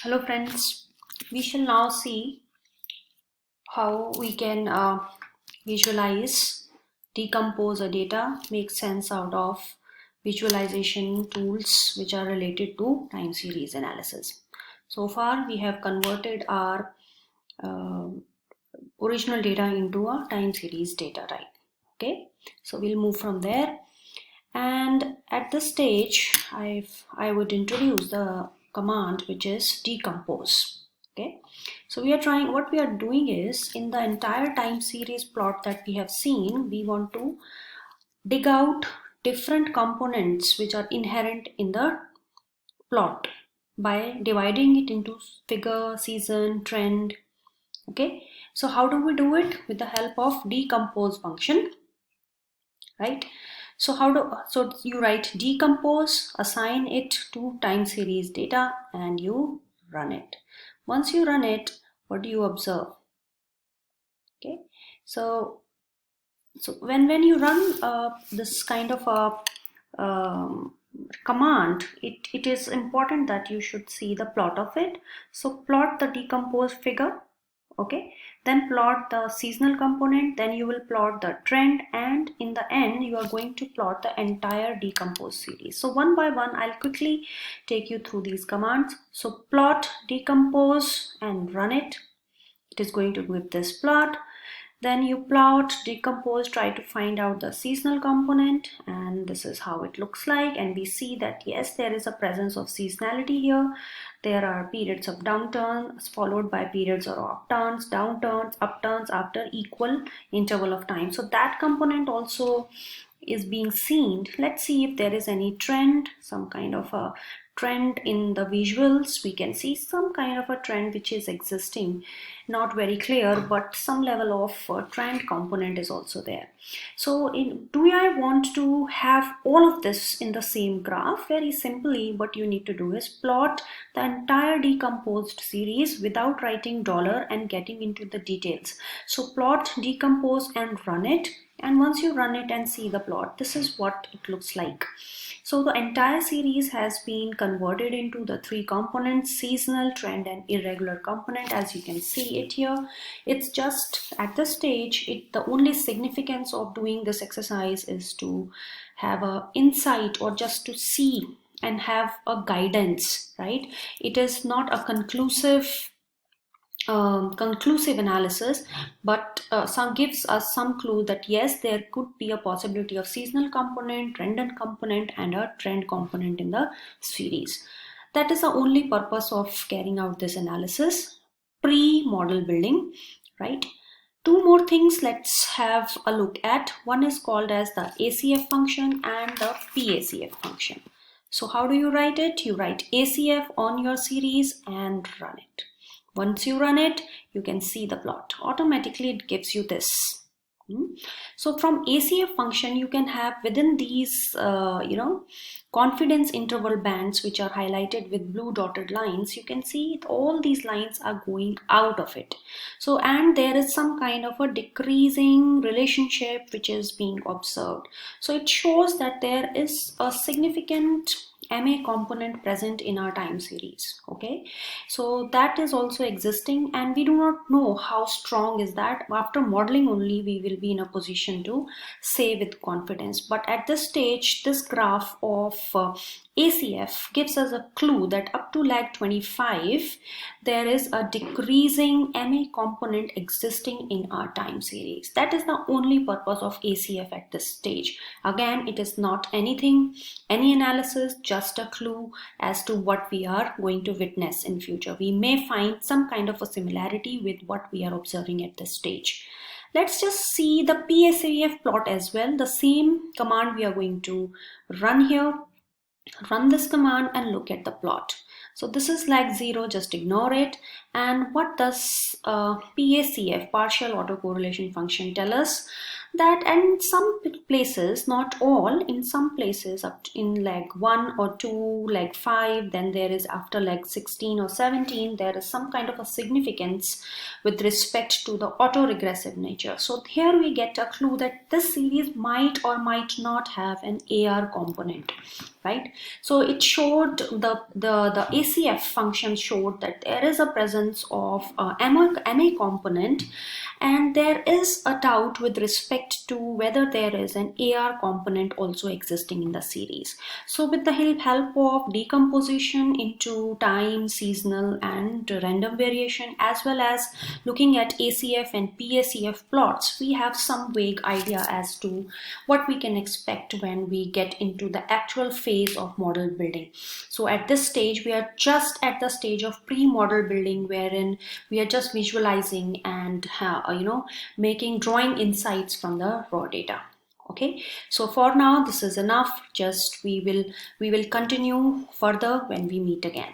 Hello friends, we shall now see how we can visualize, decompose a data, make sense out of visualization tools which are related to time series analysis. So far we have converted our uh, original data into a time series data type. Okay, so we'll move from there, and at this stage I would introduce the command which is decompose. Okay, so what we are doing is, in the entire time series plot that we have seen, we want to dig out different components which are inherent in the plot by dividing it into figure, season, trend. Okay, so how do we do it? With the help of decompose function, right? So you write decompose, assign it to time series data, and you run it. Once you run it, what do you observe? Okay, so when you run this kind of a command, it is important that you should see the plot of it. So plot the decomposed figure. Okay, then plot the seasonal component, then you will plot the trend, and in the end you are going to plot the entire decomposed series. So one by one I'll quickly take you through these commands. So plot, decompose, and run it. It is going to give this plot. Then you plot, decompose, try to find out the seasonal component, and this is how it looks like. And we see that yes, there is a presence of seasonality here. There are periods of downturns followed by periods of upturns, downturns, upturns after equal interval of time. So that component also is being seen. Let's see if there is any trend, some kind of a trend in the visuals. We can see some kind of a trend which is existing, not very clear, but some level of trend component is also there. So do I want to have all of this in the same graph? Very simply, what you need to do is plot the entire decomposed series without writing dollar and getting into the details. So plot, decompose, and run it. And once you run it and see the plot, this is what it looks like. So the entire series has been converted into the three components: seasonal, trend, and irregular component. As you can see it here, it's just at this stage, the only significance of doing this exercise is to have a insight, or just to see and have a guidance, right? It is not a conclusive analysis, but some gives us some clue that yes, there could be a possibility of seasonal component, trend and component, and a trend component in the series. That is the only purpose of carrying out this analysis, pre-model building, right? Two more things let's have a look at. One is called as the ACF function and the PACF function. So how do you write it? You write ACF on your series and run it. Once you run it, you can see the plot. Automatically it gives you this. So from ACF function, you can have within these, confidence interval bands, which are highlighted with blue dotted lines. You can see all these lines are going out of it. So, and there is some kind of a decreasing relationship which is being observed. So it shows that there is a significant MA component present in our time series. Okay, so that is also existing, and we do not know how strong is that. After modeling only we will be in a position to say with confidence, but at this stage this graph of ACF gives us a clue that up to lag 25 there is a decreasing MA component existing in our time series. That is the only purpose of ACF at this stage. Again, it is not anything, any analysis, just a clue as to what we are going to witness in future. We may find some kind of a similarity with what we are observing at this stage. Let's just see the PACF plot as well. The same command we are going to run here. Run this command and look at the plot. So this is lag 0, just ignore it. And what does PACF, partial autocorrelation function, tell us? that, and some places, not all, in some places up in leg 1 or 2, leg 5, then there is after leg 16 or 17, there is some kind of a significance with respect to the autoregressive nature. So here we get a clue that this series might or might not have an AR component, right? So it showed the ACF function showed that there is a presence of MA component, and there is a doubt with respect to whether there is an AR component also existing in the series. So with the help of decomposition into time, seasonal and random variation, as well as looking at ACF and PACF plots, we have some vague idea as to what we can expect when we get into the actual phase of model building. So at this stage, we are just at the stage of pre-model building, wherein we are just visualizing and making drawing insights from the raw data. Okay, so for now this is enough. Just we will continue further when we meet again.